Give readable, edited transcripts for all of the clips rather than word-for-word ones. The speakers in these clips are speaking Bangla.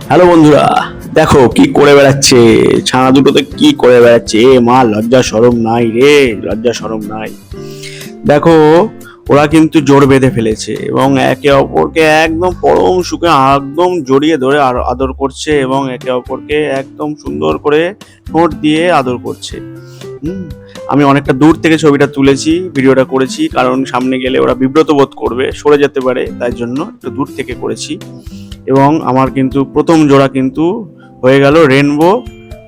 হ্যালো বন্ধুরা, দেখো কি করে বেড়াচ্ছে ছানা দুটোতে, কি করে বেড়াচ্ছে। এ মা, লজ্জা শরম নাই রে, লজ্জা শরম নাই। দেখো, ওরা কিন্তু জোর বেঁধে ফেলেছে এবং একে অপরকে একদম পরম সুখে একদম জড়িয়ে ধরে আদর করছে এবং একে অপরকে একদম সুন্দর করে ঠোঁট দিয়ে আদর করছে। হুম। আমি অনেকটা দূর থেকে ছবিটা তুলেছি, ভিডিওটা করেছি, কারণ সামনে গেলে ওরা বিব্রত বোধ করবে, সরে যেতে পারে, তাই জন্য একটু দূর থেকে করেছি। এবং আমার কিন্তু প্রথম জোড়া কিন্তু হয়ে গেল রেনবো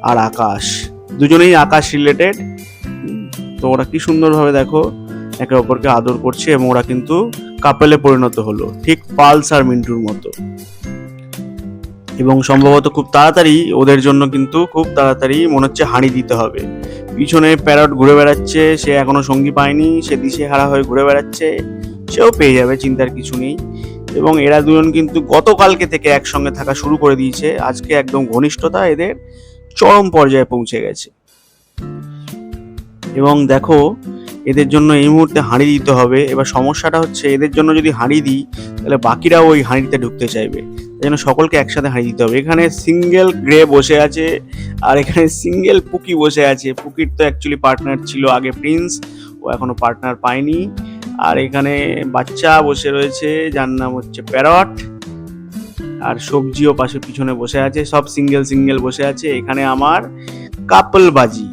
আর আকাশ, দুজনেই আকাশ রিলেটেড। তো ওরা কি সুন্দরভাবে দেখো একে অপরকে আদর করছে এবং ওরা কিন্তু কাপেলে পরিণত হলো, ঠিক পালস আর মিন্টুর মতো। এবং সম্ভবত খুব তাড়াতাড়ি ওদের জন্য কিন্তু খুব তাড়াতাড়ি মনে হচ্ছে হাঁড়ি দিতে হবে। পিছনে প্যারট ঘুরে বেড়াচ্ছে, সে এখনো সঙ্গী পায়নি, সে দিশেহারা হয়ে ঘুরে বেড়াচ্ছে, সেও পেয়ে যাবে, চিন্তার কিছু নেই। এবং এরা দুজন কিন্তু গতকালকে থেকে একসঙ্গে থাকা শুরু করে দিয়েছে, আজকে একদম ঘনিষ্ঠতা এদের চরম পর্যায়ে পৌঁছে গেছে। এবং দেখো, এদের জন্য এই মুহূর্তে হাঁড়ি দিতে হবে। এবার সমস্যাটা হচ্ছে, এদের জন্য যদি হাঁড়ি দিই তাহলে বাকিরাও ওই হাঁড়িতে ঢুকতে চাইবে, তাই জন্য সকলকে একসাথে হাঁড়ি দিতে হবে। এখানে সিঙ্গেল গ্রে বসে আছে আর এখানে সিঙ্গেল পুকি বসে আছে। পুকির তো অ্যাকচুয়ালি পার্টনার ছিল আগে প্রিন্স, ও এখনো পার্টনার পায়নি। আর এখানে বাচ্চা বসে রয়েছে যার নাম হচ্ছে প্যারট, আর সবজিও পাশে পিছনে বসে আছে, সব সিঙ্গেল সিঙ্গেল বসে আছে। এখানে আমার কাপল বাজি,